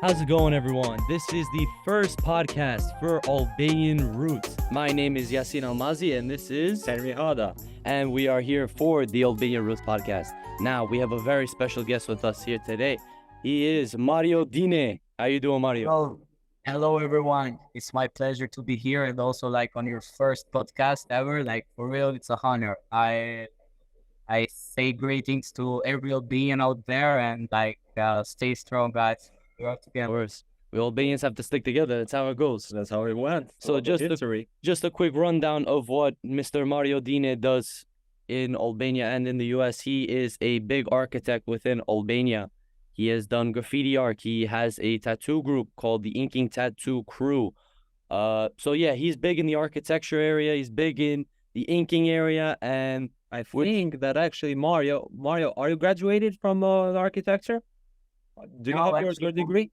How's it going, everyone? This is the first podcast for Albanian Roots. My name is Yasin Almazi, and this is Henri, and we are here for the Albanian Roots Podcast. Now, we have a very special guest with us here today. He is Mario Dine. How you doing, Mario? Hello everyone. It's my pleasure to be here and also on your first podcast ever. For real, it's a honor. I say greetings to every Albanian out there and stay strong, guys. We are Of together. course. We Albanians have to stick together. That's how it goes. That's how it went. So just history. a quick rundown of what Mr. Mario Dine does in Albania and in the US. He is a big architect within Albania. He has done graffiti art. He has a tattoo group called the Inking Tattoo Crew. So yeah, he's big in the architecture area. He's big in the inking area, and I think that actually Mario, are you graduated from architecture? Do you No, have your actually, degree?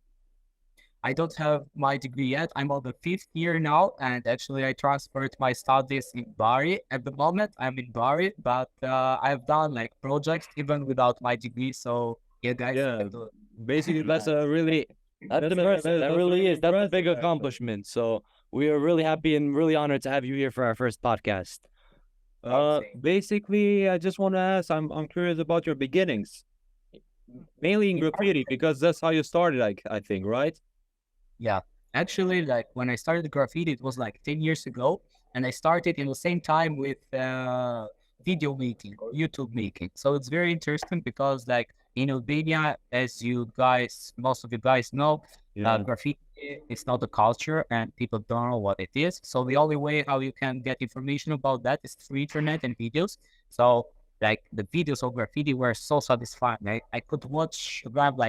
I don't have my degree yet. I'm on the 5th year now, and actually I transferred my studies in Bari. At the moment, I'm in Bari, but I've done projects even without my degree. So yeah, guys, you Yeah. can do it. Basically, that's a really that's That's impressive. That really is. That's a big impressive, actually. accomplishment. So we are really happy and really honored to have you here for our first podcast. basically. I just want to ask. I'm curious about your beginnings, mainly in graffiti, because that's how you started. I think, right? Yeah, actually, when I started graffiti, it was 10 years ago, and I started in the same time with video making or YouTube making. So it's very interesting because, in Albania, as most of you guys know, graffiti is not a culture, and people don't know what it is. So the only way how you can get information about that is through internet and videos. So the videos of graffiti were so satisfying. I could watch around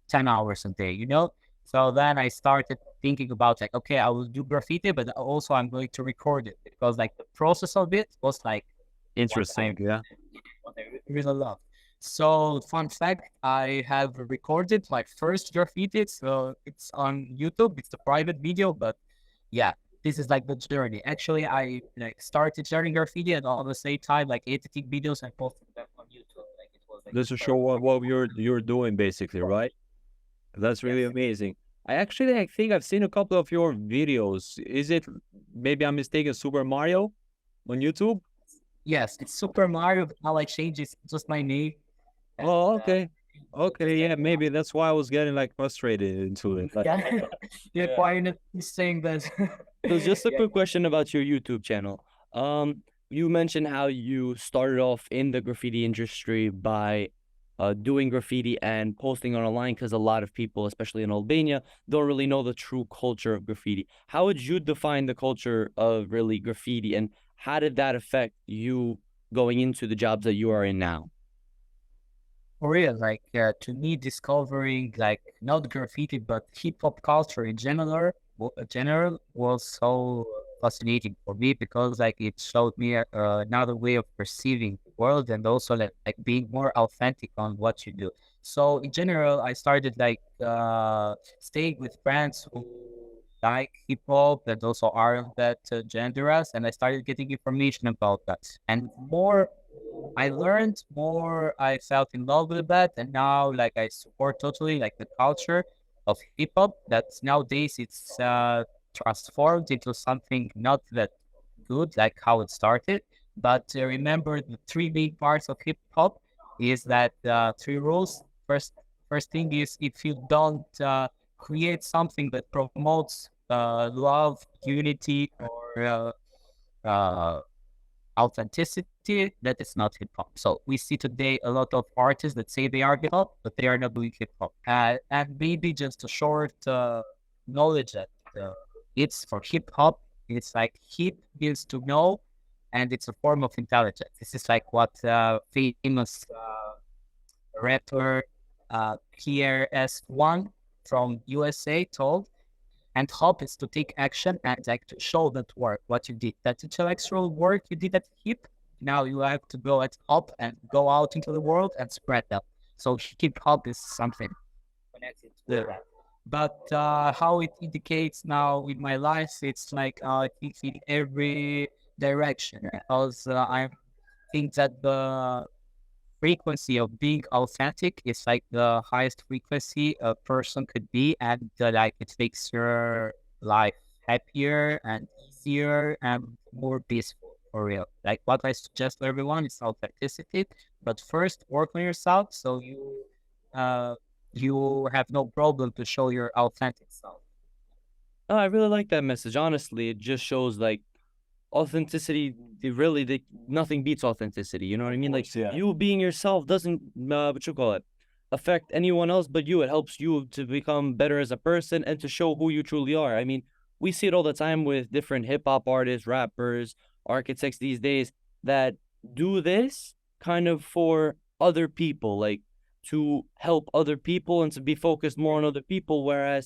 10 hours a day, you know? So then I started thinking about okay, I will do graffiti, but also I'm going to record it because the process of it was Interesting. Yeah. what I really love. So fun fact, I have recorded my first graffiti. So it's on YouTube. It's a private video, but yeah, this is the journey. Actually, I started sharing graffiti and at the same time editing videos and posting them on YouTube. It was This to show what you're doing, basically, right? That's really Yes. amazing. I think I've seen a couple of your videos. Is it maybe I'm mistaken, Super Mario on YouTube? Yes, it's Super Mario. But now I changed it, just my name. And, Oh, okay. Okay, yeah, maybe that's why I was getting frustrated into it. yeah, yeah, Yeah. why not saying that? So just a Yeah. quick question about your YouTube channel. You mentioned how you started off in the graffiti industry by doing graffiti and posting on online because a lot of people, especially in Albania, don't really know the true culture of graffiti. How would you define the culture of really graffiti, and how did that affect you going into the jobs that you are in now? For real, to me, discovering not graffiti but hip hop culture in general was so fascinating for me because it showed me another way of perceiving the world and also being more authentic on what you do. So in general, I started staying with friends who like hip hop and also are of that genres, and I started getting information about that. And more I learned, more I felt in love with that, and now I support totally the culture of hip hop. That's nowadays it's transformed into something not that good like how it started. But remember, the three main parts of hip hop is that three rules. First thing is if you don't create something that promotes love, unity, or uh, authenticity, that is not hip hop. So we see today a lot of artists that say they are hip hop, but they are not doing hip hop. And maybe just a short knowledge that it's for hip hop. It's hip means to know, and it's a form of intelligence. This is what famous rapper KRS-One from USA told. And hop is to take action and to show that work, what you did. That intellectual work you did at hip, now you have to go at hop and go out into the world and spread that. So hip hop is something connected to that. But how it indicates now in my life, it's it's in every direction because I think that the frequency of being authentic is like the highest frequency a person could be, and like it makes your life happier and easier and more peaceful for real. Like what I suggest to everyone is authenticity, but first work on yourself so uh you have no problem to show your authentic self. Oh, I really like that message. Honestly, it just shows like authenticity. Nothing beats authenticity. You know what I mean? Like yeah. you being yourself doesn't what you call it affect anyone else but you. It helps you to become better as a person and to show who you truly are. I mean, we see it all the time with different hip hop artists, rappers, architects these days that do this kind of for other people, like to help other people and to be focused more on other people, whereas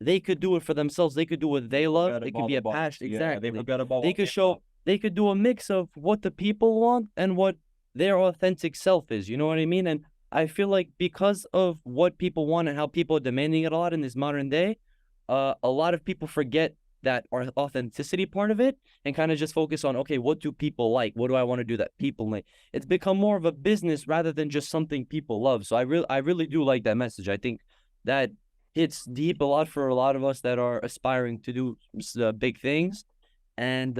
they could do it for themselves. They could do what they love. It could be a passion. Exactly. They forgot about They could show. They could do a mix of what the people want and what their authentic self is. You know what I mean? And I feel like because of what people want and how people are demanding it a lot in this modern day, a lot of people forget that authenticity part of it and kind of just focus on, okay, what do people like? What do I want to do that people like? It's become more of a business rather than just something people love. So I really do like that message. I think that hits deep a lot for a lot of us that are aspiring to do big things. And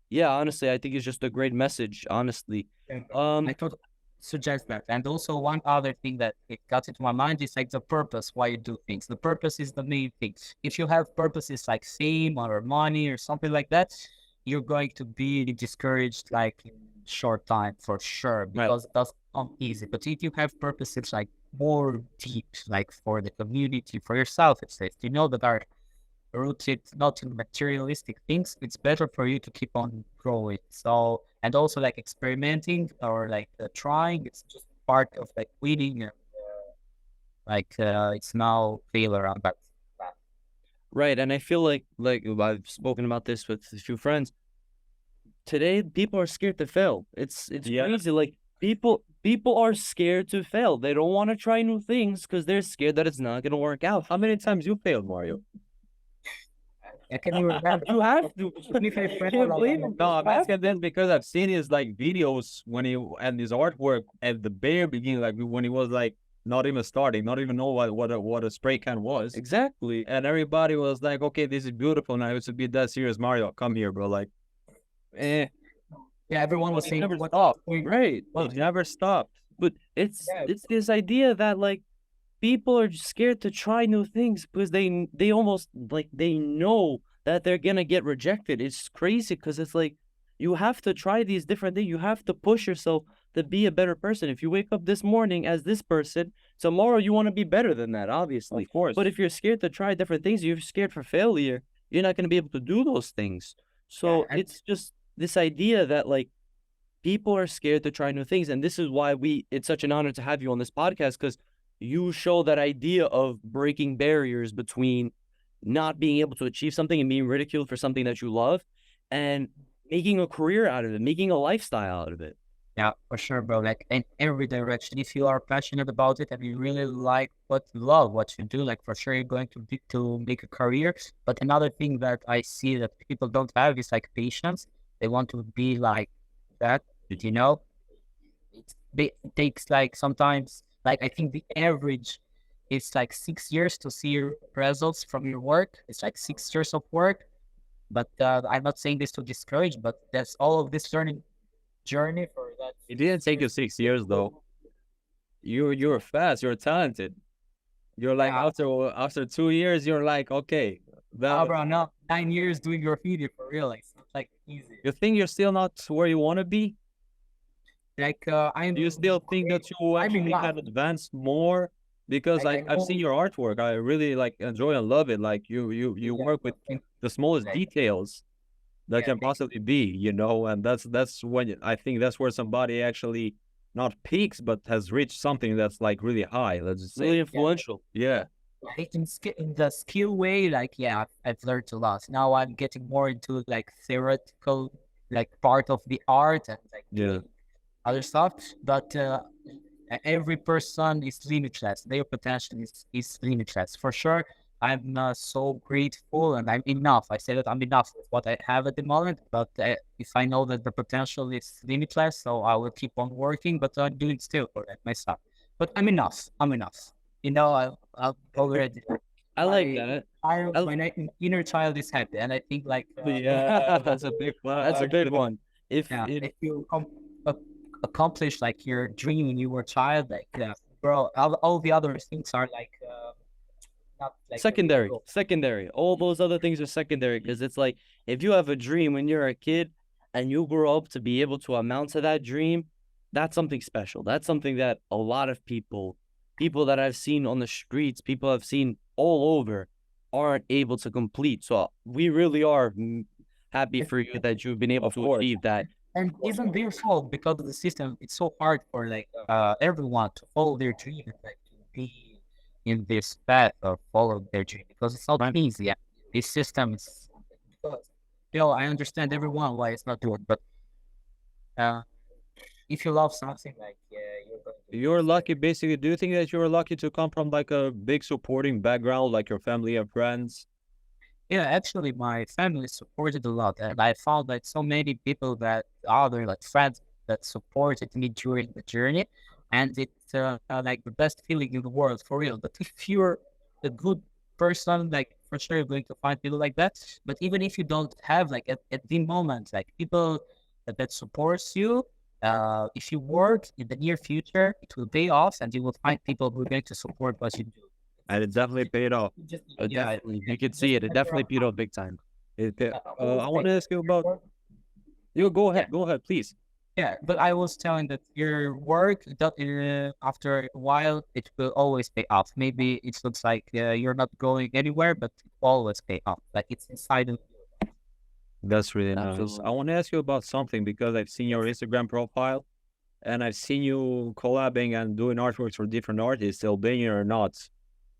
yeah, honestly, I think it's just a great message, honestly. I thought suggest that. And also one other thing that it got into my mind is like the purpose why you do things. The purpose is the main thing. If you have purposes like fame or money or something like that, you're going to be discouraged like in short time for sure, because it doesn't come easy. But if you have purposes like more deep, like for the community, for yourself, it's you know, that are rooted not in materialistic things, it's better for you to keep on growing. So, and also like experimenting or like trying, it's just part of like winning and it's now failure on that. Right. And I feel like I've spoken about this with a few friends. Today, people are scared to fail. It's crazy. Like people are scared to fail. They don't want to try new things because they're scared that it's not gonna work out. How many times you failed, Mario? I can't even remember. You have to. Can't believe it. No, I'm asking this because I've seen his like videos when he and his artwork at the bare beginning, like when he was like not even starting, not even know what a spray can was. Exactly. And everybody was like, okay, this is beautiful. Now it's a bit that serious, Mario. Come here, bro. Like, Yeah, everyone was saying never stopped. Right. Well, he never stopped. But it's this idea that like people are scared to try new things because they almost like they know that they're gonna get rejected. It's crazy because it's like you have to try these different things. You have to push yourself to be a better person. If you wake up this morning as this person, tomorrow you want to be better than that, obviously. Of course. But if you're scared to try different things, you're scared for failure, you're not gonna be able to do those things. So it's just this idea that like people are scared to try new things. And this is why it's such an honor to have you on this podcast, because you show that idea of breaking barriers between not being able to achieve something and being ridiculed for something that you love and making a career out of it, making a lifestyle out of it. Yeah, for sure, bro. Like in every direction, if you are passionate about it and you really like love what you do, like for sure you're going to make a career. But another thing that I see that people don't have is like patience. They want to be like that, you know. It takes like sometimes, like I think the average is like 6 years to see your results from your work. It's like 6 years of work. But I'm not saying this to discourage, but that's all of this learning journey for that. It didn't take you 6 years though. You're fast. You're talented. You're like after 2 years, you're like okay. Bro, no, 9 years doing graffiti for real. Like, it's not like easy. You think you're still not where you want to be? Like Do you still think that you actually have advanced more? Because I've seen your artwork. I really like enjoy and love it. Like you work with the smallest details that can possibly be, you know, and that's when I think that's where somebody actually not peaks but has reached something that's like really high. Let's just say Really influential. yeah. in the skill way, like I've learned a lot. Now I'm getting more into like theoretical, like part of the art and like other stuff. But every person is limitless. Their potential is limitless for sure. I'm so grateful and I'm enough. I say that I'm enough with what I have at the moment, but if I know that the potential is limitless, so I will keep on working, but I'm doing still for that myself. But I'm enough. I'm enough. I've already. I like My that. child, I, my inner child is happy, and I think like Yeah, that's a big one. that's a big one. yeah, If if you accomplish like your dream when you were a child, like bro, all the other things are like not like the real secondary, goal. secondary. All those other things are secondary because it's like if you have a dream when you're a kid and you grow up to be able to amount to that dream, that's something special. That's something that a lot of people that I've seen on the streets, people I've seen all over, aren't able to complete. So we really are happy for you that you've been able Of to course. achieve that. And even their fault because of the system, it's so hard for like everyone to follow their dream and like to be in this path or follow their dream because it's not Right. easy. Yeah. This system is because, you know, I understand everyone why it's not doing, but uh, if you love something, like you're going to You're lucky, basically. Do you think that you're lucky to come from like a big supporting background, like your family and friends? Yeah, actually, my family supported a lot, and I found like so many people that other like friends that supported me during the journey, and it's like the best feeling in the world for real. But if you're a good person, like for sure you're going to find people like that. But even if you don't have like at the moment like people that supports you, if you work in the near future, it will pay off, and you will find people who are going to support what you do. And it definitely paid off. Just Definitely, you could see it. It definitely paid off big time. I want to ask you about. You go ahead, please. Yeah, but I was telling that your work, that after a while, it will always pay off. Maybe it looks like you're not going anywhere, but it always pay off. Like it's inside of you. That's really nice. Absolutely. I want to ask you about something because I've seen your Instagram profile and I've seen you collabing and doing artworks for different artists, Albanian or not.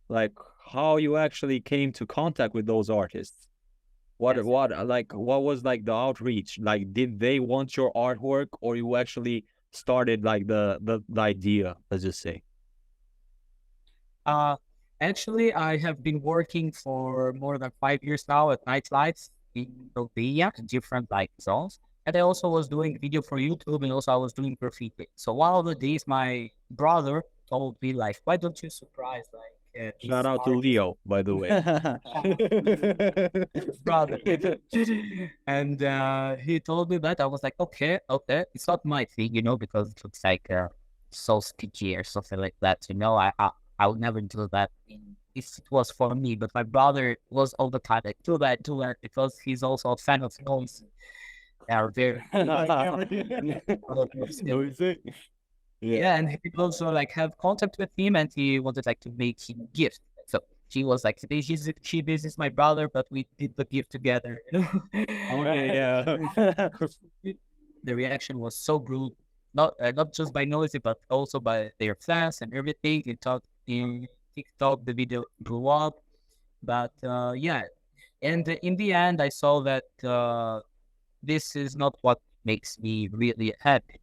Like how you actually came to contact with those artists. Yes. What was like the outreach? Like, did they want your artwork, or you actually started like the idea? Let's just say. Uh, Actually, I have been working for more than 5 years now at nightlife in Albania, in different like zones. And I also was doing video for YouTube, and also I was doing graffiti. So one of the days, my brother told me like, "Why don't you surprise like this Shout out to artist?" Leo, by the way. Brother. And he told me that. I was like, okay, okay. It's not my thing, you know, because it looks like so sticky or something like that. You know, I would never do that if it was for me. But my brother was all the time like, do that, because he's also a fan of noise. They are very yeah, and he also like have contact with him, and he wanted like to make him gift. So he was like, this is my brother, but we did the gift together. You know? Okay, yeah. The reaction was so good, not just by Noisy, but also by their fans and everything. It talked in TikTok, the video blew up, but yeah. And in the end, I saw that this is not what makes me really happy.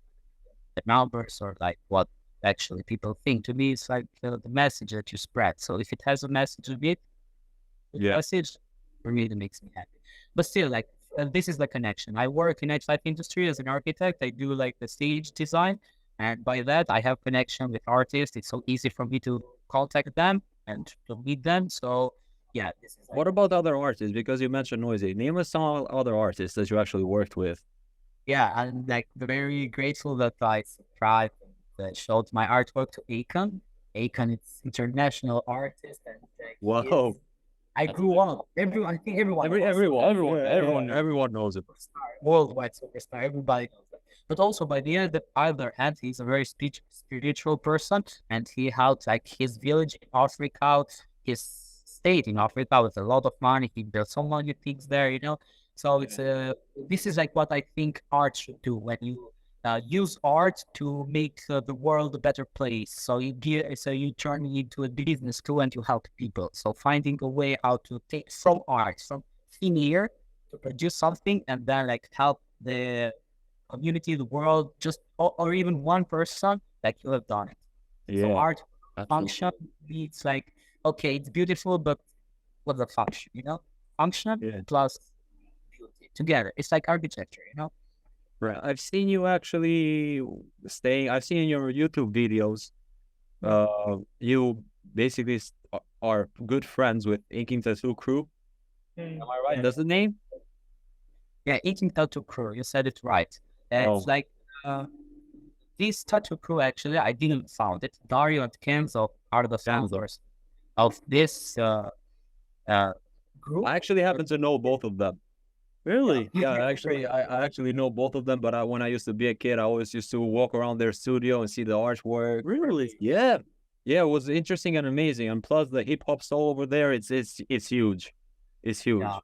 The numbers or like what actually people think. To me, it's like the message that you spread. So if it has a message of it, Yeah. message for me, that makes me happy. But still, like this is the connection. I work in nightlife industry as an architect. I do like the stage design, and by that I have connection with artists. It's so easy for me to contact them and to meet them. So yeah, this is like, What about other artists? Because you mentioned Noisy. Name us some other artists that you actually worked with. yeah, I'm like very grateful that I subscribed and showed my artwork to Akon. Akon is international artist, and Wow. I grew up. Everyone, I think everyone, Everyone knows it. superstar, worldwide superstar. Everybody knows that. But also, by the other hand, he's a very spiritual person, and he helped like his village in Africa, his state in Africa with a lot of money. He built so many things there, you know. So it's this is like what I think art should do when you use art to make the world a better place. So you turn it into a business too, and you help people. So finding a way how to take from art, from thin air, to produce something, and then like help the community, the world, just or even one person, like you have done it. So Yeah. art Absolutely. function, it's like okay, it's beautiful, but was the function, function Yeah. plus beauty together. It's like architecture, Right. I've seen you actually I've seen in your YouTube videos, you basically are good friends with Inking Tattoo Crew. Am I right? Yeah. That's the name? Yeah, eating tattoo crew. You said it right. It's like this tattoo crew. Actually, I didn't found it. Dario and Kenzo are the founders of this group. I actually happen to know both of them. Really? Yeah, I actually know both of them. But when I used to be a kid, I always used to walk around their studio and see the artwork. Really? Yeah, yeah, it was interesting and amazing. And plus, the hip hop soul over there, it's huge. It's huge. Yeah.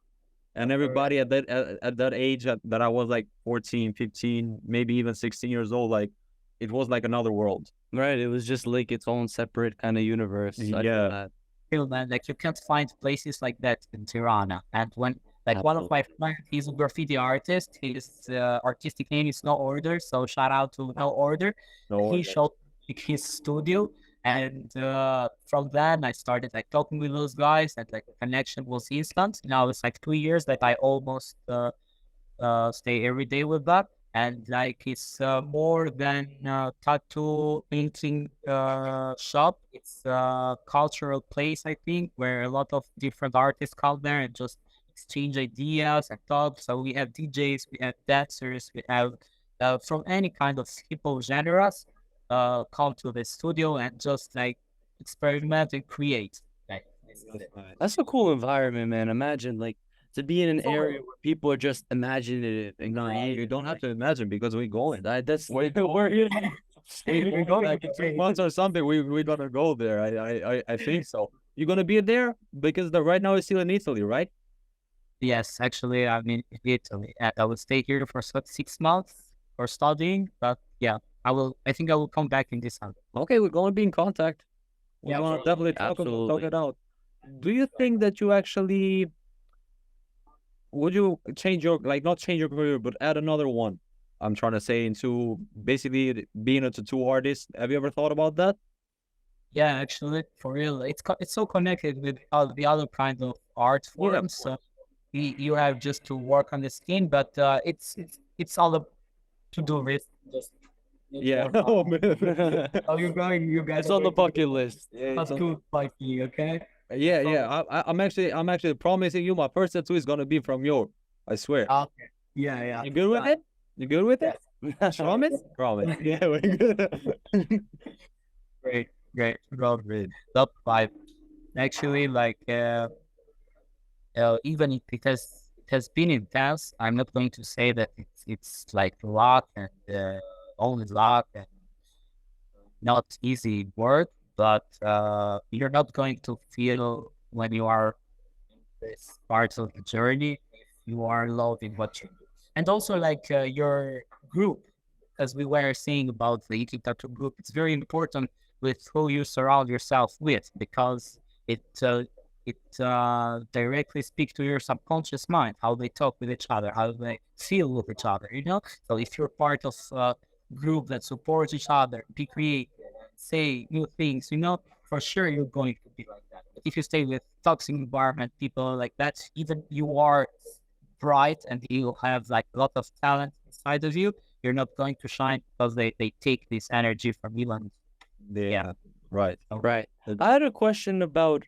And everybody at that age that I was like 14, 15, maybe even 16 years old, like it was like another world. Right. It was just like its own separate kind of universe. I feel Yeah. that. Feel, man, like you can't find places like that in Tirana. And when like one of my friends, he's a graffiti artist. His artistic name is No Order. So shout out to No Order. He showed his studio, and from then I started like talking with those guys, and like the connection was instant. Now it's like 2 years that I almost stay every day with that, and like it's more than tattoo painting shop. It's a cultural place, I think, where a lot of different artists come there and just exchange ideas and talk. So we have DJs, we have dancers, we have from any kind of hip hop genres come to the studio and just like experiment and create. Like, That's a cool environment, man. Imagine like to be in an area where people are just imagining it and You don't have to imagine because we're going. That's We're going like in 3 months or something. We're gonna go there. I think so. You're gonna be there because right now it's still in Italy, right? yes, actually, I'm in Italy. I will stay here for 6 months for studying, but yeah, I think I will come back in December. Okay, we're gonna be in contact. We're Yeah, gonna definitely talk absolutely. it out. Do you think that you actually would you change your not change your career, but add another one? I'm trying to say into basically being a tattoo artist. Have you ever thought about that? Yeah, actually, for real, it's so connected with the other kind of art Yeah, of forms. So you have just to work on the skin, but it's all to do with just Yeah. more Oh fun. man. Oh, you guys it's are on the going to bucket list. That's good, Mikey. Okay. Yeah, yeah. I'm actually promising you my first tattoo is gonna be from you. I swear. Okay. Yeah, yeah. You good with it? You good with it? Promise? Promise. Yeah, we're good. Great, great. Well, top 5. Actually, like even if it has been intense, I'm not going to say that it's like luck and only luck and not easy work, but you're not going to feel when you are in this part of the journey if you are loving what you do. And also like your group, as we were saying about the Iki Tattoo group, it's very important with who you surround yourself with because it directly speaks to your subconscious mind, how they talk with each other, how they feel with each other, So if you're part of a group that supports each other, be creative, say new things, for sure you're going to be like that. But if you stay with toxic environment, people like that, even you are bright and you have like a lot of talent inside of you, you're not going to shine because they take this energy from you. And Yeah. Right. Right. I had a question about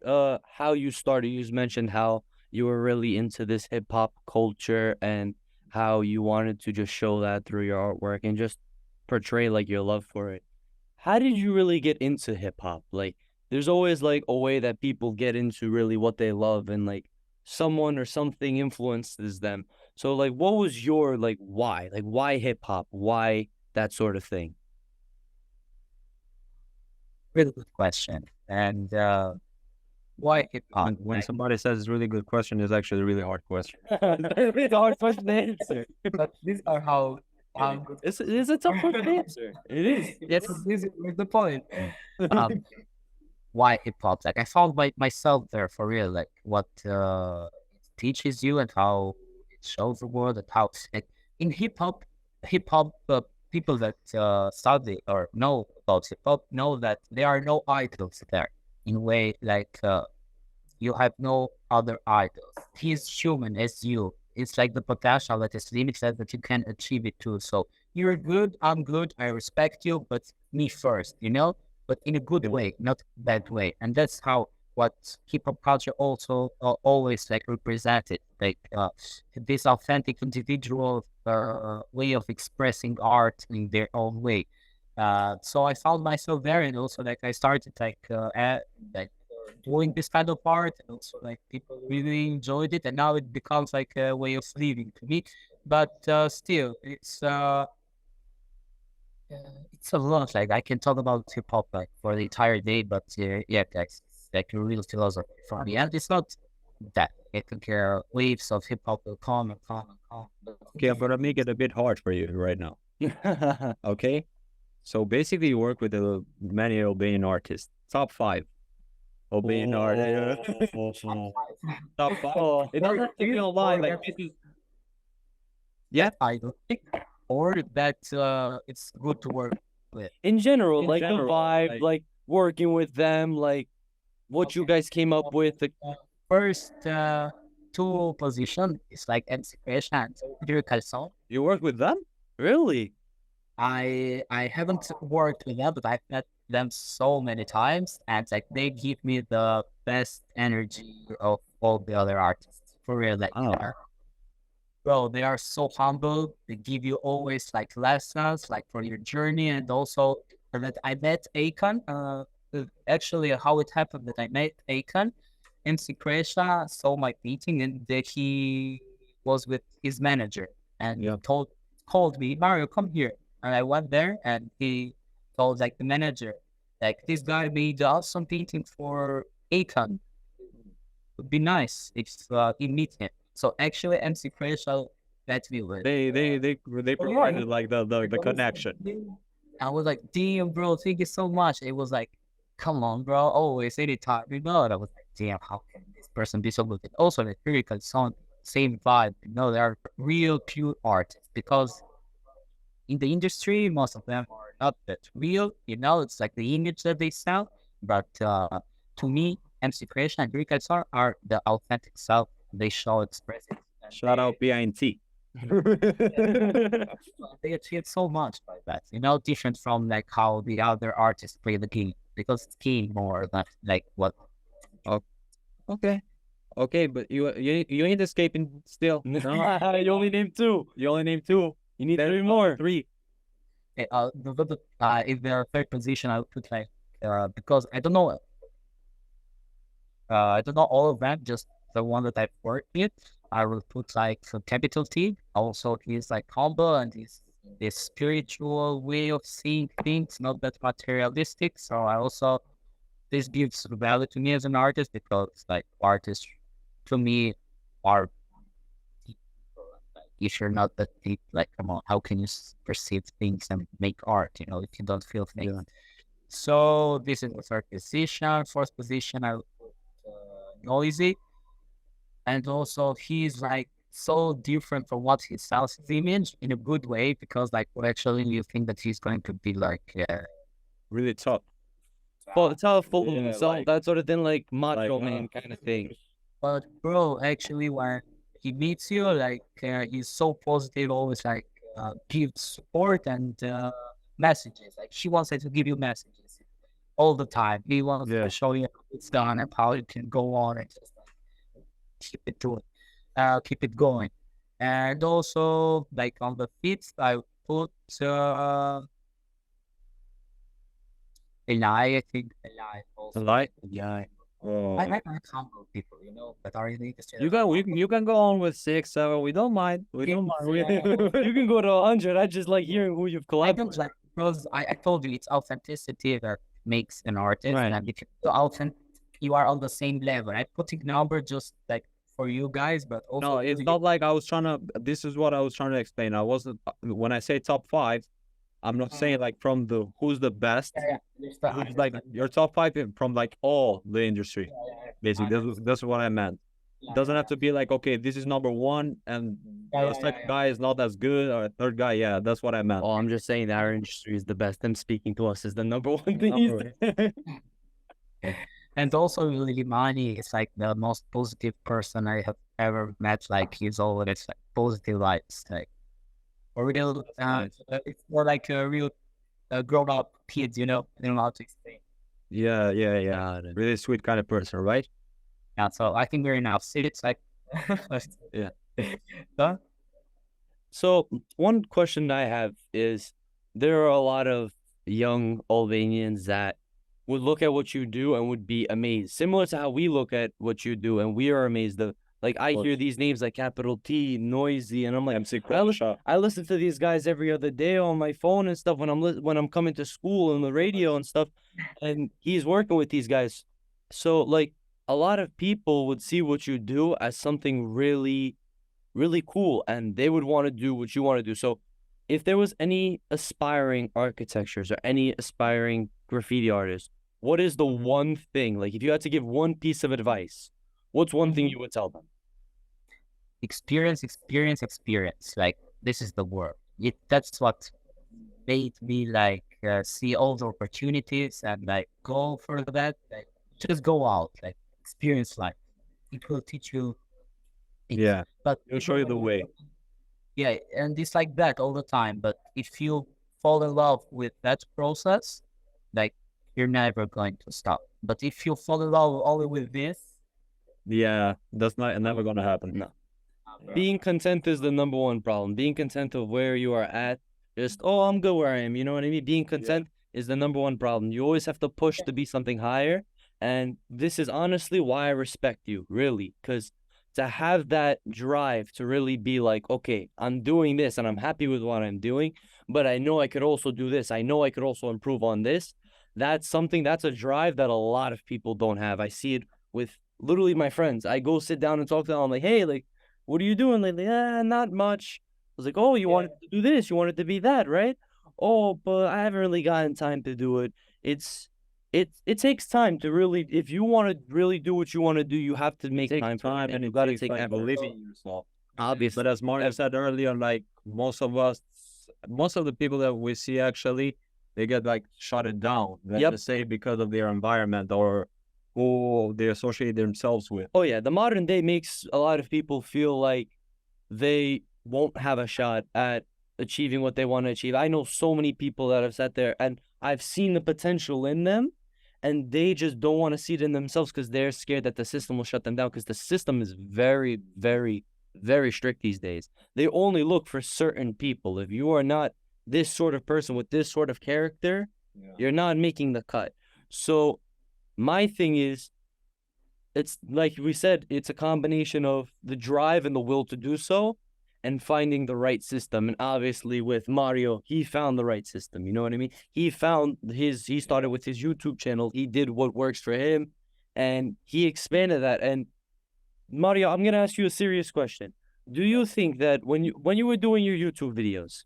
how you started. You just mentioned how you were really into this hip hop culture and how you wanted to just show that through your artwork and just portray like your love for it. How did you really get into hip hop? Like there's always like a way that people get into really what they love and like someone or something influences them. So like what was your like why? Like why hip hop? Why that sort of thing? really good question. And why hip hop? When somebody says it's a really good question, it's actually a really hard question. It's a hard question to answer. But these are how good. It's a tough question to answer. It is. Yes. This is the point. Why hip hop? Like I found myself there for real. Like what it teaches you and how it shows the world and how like, in hip hop people that study or know about hip hop know that there are no idols there in a way like you have no other idols. He's human as you. It's like the potential that is limited that you can achieve it too. So you're good, I'm good, I respect you, but me first, but in a good way, not bad way. And that's how what hip hop culture also always like represented, like this authentic individual way of expressing art in their own way. So I found myself there, and also like I started like doing this kind of art, and also like people really enjoyed it, and now it becomes like a way of living to me. But still, it's a lot. Like I can talk about hip hop like for the entire day, but yeah, guys, it's like a real philosophy for me, and it's not that. I think waves of hip hop will come and come and come. Okay, I'm gonna make it a bit hard for you right now. Okay, so basically, you work with many Albanian artists. Top 5 Albanian artists. Top 5. It doesn't have to be online. Like this is. Yeah, I don't think, or that it's good to work with. In general, In like general, the vibe, like- like working with them, like what you guys came up with. First two position is like MC Crash and Henri. you work with them. Really? I haven't worked with them, but I've met them so many times, and like they give me the best energy of all the other artists. For real, like Oh. bro, they are so humble. They give you always like lessons, like for your journey, and also that I met Akon. Actually, how it happened that I met Akon. MC Kresha saw my meeting, and that he was with his manager, and Yeah. called me, Mario, come here. And I went there, and he told like the manager, like this guy made awesome painting for Akon. Would be nice if he meet him. So actually, MC Kresha met me with. They provided like the connection. I was like, damn, bro, thank you so much. It was like, come on, bro, always, anytime, And I was like, damn, how can this person be so good? And also, the lyrical song, same vibe. They are real pure artists because in the industry, most of them are not that real. It's like the image that they sell. But to me, MC Creation and lyrical song are the authentic self. They show express it. And Shout out BINT. they achieve so much by that, different from like how the other artists play the game, because it's game more than like what. Okay, but you ain't escaping still. No? You only named 2. You only name 2. You need There's 3 more. 3. In their third position, I would put like because I don't know all of them, just the one that I've worked with. I will put like a capital T. Also, he's like humble, and he's this spiritual way of seeing things, not that materialistic. So this gives value to me as an artist, because like artists to me are deep people. Like, if you're not that deep, like come on, how can you perceive things and make art? If you don't feel things. Yeah. So this is the third position. Fourth position, I would put Noisy. And also, he's like so different from what he sells his image in a good way, because like actually you think that he's going to be like Really tough. Well, it's all full of Yeah, himself, like- that sort of thing, like macho like, man kind of thing. But bro, actually, when he meets you, like he's so positive, always like gives support and messages. Like he wants to give you messages all the time. He wants Yeah. to show you how it's done and how you can go on and just keep it going. And also, like on the fifth, I put Eli. I think Eli also. Like, Yeah. oh. I like humble people, that are in the industry. You can go on with 6, 7. We don't mind. We don't mind. You can go to 100. I just like hearing who you've I collaborated don't like, because I told you it's authenticity that makes an artist, Right. and if you're authentic, you are on the same level. I'm putting number just like for you guys, but also No, it's not like I was trying to. This is what I was trying to explain. I wasn't. When I say top 5, I'm not saying like from the who's the best. Who's like your top 5 from like all the industry. Basically, that's what I meant. It doesn't have to be like, okay, this is number 1, and the second guy is not as good, or third guy. Yeah, that's what I meant. Oh, I'm just saying that our industry is the best. Them speaking to us is the number 1 thing. And also, Limani is like the most positive person I have ever met. Like he's always like positive vibes. Like or real, it's more like a real grown up kids. You know, I don't know how to explain. Yeah. Got it. Really sweet kind of person, right? Yeah, so I think we're in our city. It's like, Yeah. Huh? So one question I have is there are a lot of young Albanians that would look at what you do and would be amazed, similar to how we look at what you do and we are amazed. Like I hear these names like Capital T, Noisy, and I'm like, MC I listen to these guys every other day on my phone and stuff when I'm coming to school and the radio and stuff, and he's working with these guys. So like a lot of people would see what you do as something really, really cool, and they would want to do what you want to do. So if there was any aspiring architectures or any aspiring graffiti artists, what is the one thing, like if you had to give one piece of advice, what's one thing you would tell them? Experience. Like this is the word. That's what made me like see all the opportunities and like go for that. Like just go out, like experience life. It will teach you. Yeah. But It'll show you the way. yeah, and it's like that all the time. But if you fall in love with that process, like you're never going to stop. But if you fall in love only with this, Yeah, that's never gonna happen. No. Being content is the number one problem. Being content of where you are at, just, oh, I'm good where I am. You know what I mean? Being content is the number one problem. You always have to push to be something higher. And this is honestly why I respect you, really. Because to have that drive to really be like, okay, I'm doing this and I'm happy with what I'm doing, but I know I could also do this. I know I could also improve on this. That's a drive that a lot of people don't have. I see it with literally my friends. I go sit down and talk to them. I'm like, hey, like, what are you doing lately? Not much. I was like, oh, you wanted to do this. You wanted to be that, right? Oh, but I haven't really gotten time to do it. It takes time to really, if you want to really do what you want to do, you have to make time for it, and you got to take effort. believing in yourself. Obviously. But as Mario said earlier, like most of the people that we see actually, they get like shut it down. Let's just say because of their environment or who they associate themselves with. Oh yeah, the modern day makes a lot of people feel like they won't have a shot at achieving what they want to achieve. I know so many people that have sat there and I've seen the potential in them, and they just don't want to see it in themselves because they're scared that the system will shut them down, because the system is very, very, very strict these days. They only look for certain people. If you are not this sort of person with this sort of character, you're not making the cut. So my thing is, it's like we said, it's a combination of the drive and the will to do so and finding the right system. And obviously with Mario, he found the right system. You know what I mean? He started with his YouTube channel. He did what works for him and he expanded that. And Mario, I'm going to ask you a serious question. Do you think that when you were doing your YouTube videos,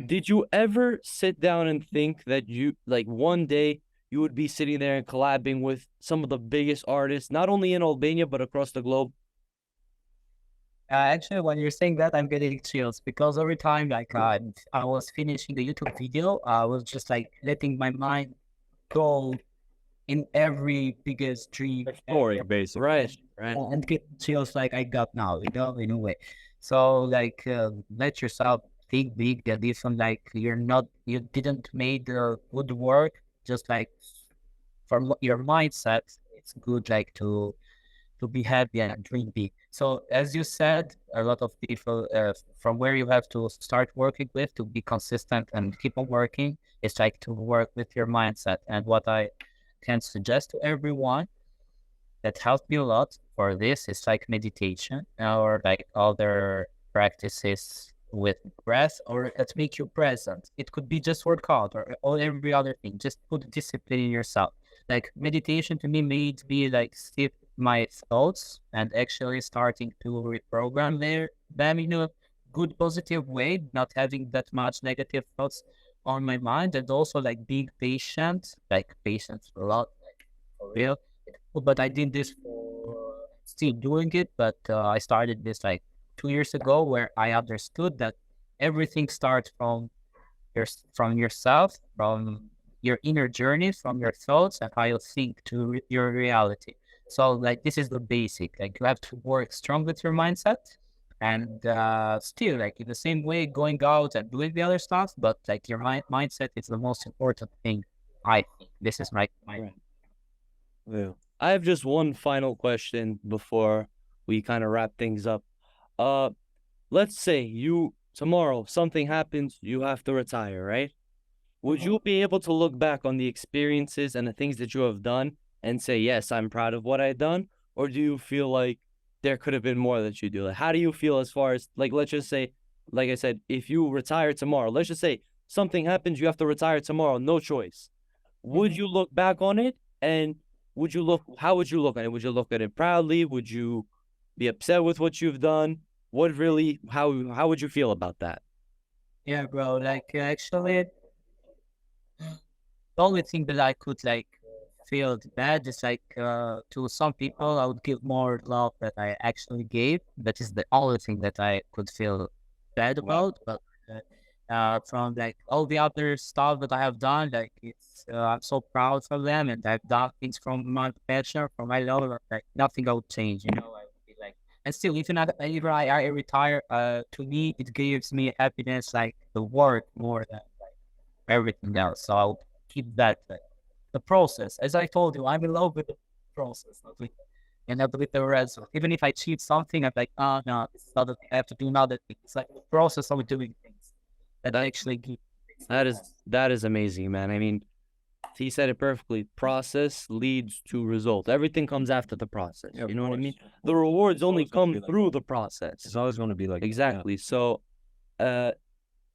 did you ever sit down and think that you, like, one day you would be sitting there and collabing with some of the biggest artists, not only in Albania, but across the globe? actually, when you're saying that, I'm getting chills because every time like I was finishing the YouTube video, I was just like letting my mind go in every biggest dream Story, basically. Right. and get chills like I got now, you know, in a way. So like let yourself think big, that even like you didn't made the good work, just like from your mindset, it's good like to be happy and dream big. So as you said, a lot of people from where you have to start working with to be consistent and keep on working, it's like to work with your mindset. And what I can suggest to everyone that helped me a lot for this is like meditation or like other practices with breath or that make you present. It could be just workout or every other thing. Just put discipline in yourself. Like meditation to me made me like shift my thoughts and actually starting to reprogram them in a good positive way, not having that much negative thoughts on my mind, and also like being patient, like patience a lot, like for real. But I did this for still doing it, but I started this like 2 years ago, where I understood that everything starts from yourself, from your inner journey from your thoughts and how you think to your reality. So like this is the basic. Like you have to work strong with your mindset, and still like in the same way going out and doing the other stuff, but like your mindset is the most important thing. I think this is my Right. Yeah. I have just one final question before we kind of wrap things up. Uh, let's say tomorrow something happens, you have to retire, right? Would you be able to look back on the experiences and the things that you have done and say, yes, I'm proud of what I've done? Or do you feel like there could have been more that you do? Like, how do you feel as far as, like, let's just say, like I said, if you retire tomorrow, let's just say something happens, you have to retire tomorrow, no choice. Would you look back on it, and how would you look at it? Would you look at it proudly? Would you be upset with what you've done? How would you feel about that? Yeah, bro. Like actually, the only thing that I could like feel bad is like to some people I would give more love that I actually gave. That is the only thing that I could feel bad about. But from like all the other stuff that I have done, like it's I'm so proud of them, and I've done things from my passion, from my love. Like nothing I would change, you know. I would be like, and still, even if I retire, to me it gives me happiness, like the work more than everything else. So I'll keep that the process. As I told you, I'm in love with the process, not with, and not with the result. Even if I achieve something, I'm like, oh no, this is another thing. I have to do another thing. It's like the process of doing things that actually give. That is amazing, man. I mean, he said it perfectly. Process leads to result. Everything comes after the process. Yeah, of You know what I course. mean? The rewards only always gonna be come like through the process. It's always going to be like that, yeah. Exactly. So,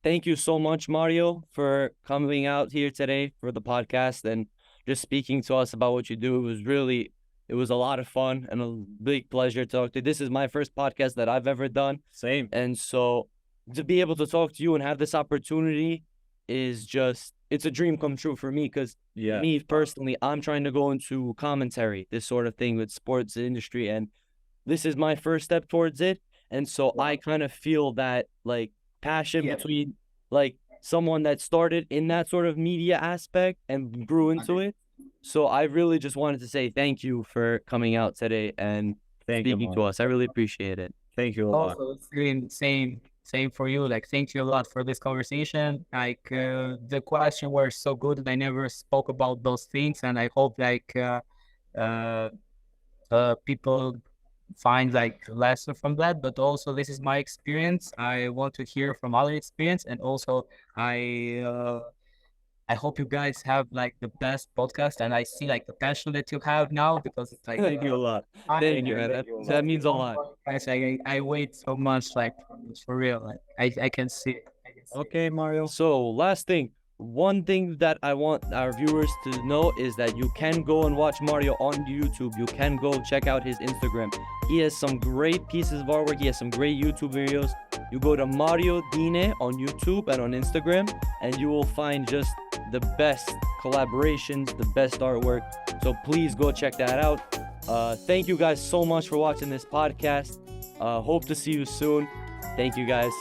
thank you so much, Mario, for coming out here today for the podcast and just speaking to us about what you do. It was a lot of fun and a big pleasure to talk to you. This is my first podcast that I've ever done. Same. And so to be able to talk to you and have this opportunity it's a dream come true for me, because Yeah. me personally, I'm trying to go into commentary, this sort of thing with sports industry, and this is my first step towards it. And so I kind of feel that like passion between like someone that started in that sort of media aspect and grew into it. So I really just wanted to say thank you for coming out today and Thank you, speaking to Mark. us. I really appreciate it. Thank you a lot. Also, it's really same for you. Like, thank you a lot for this conversation. Like, the question were so good that I never spoke about those things, and I hope like people find like lesson from that. But also, this is my experience. I want to hear from other experience, and also I hope you guys have like the best podcast, and I see like the passion that you have now, because it's like Thank you a lot. Thank you, man. That means a lot. guys, I wait so much like for real. Like I can see it. I can see it. Okay, Mario. So last thing, one thing that I want our viewers to know is that you can go and watch Mario on YouTube. You can go check out his Instagram. He has some great pieces of artwork. He has some great YouTube videos. You go to Mario Dine on YouTube and on Instagram, and you will find just the best collaborations, the best artwork. So please go check that out. Thank you guys so much for watching this podcast. Hope to see you soon. Thank you guys.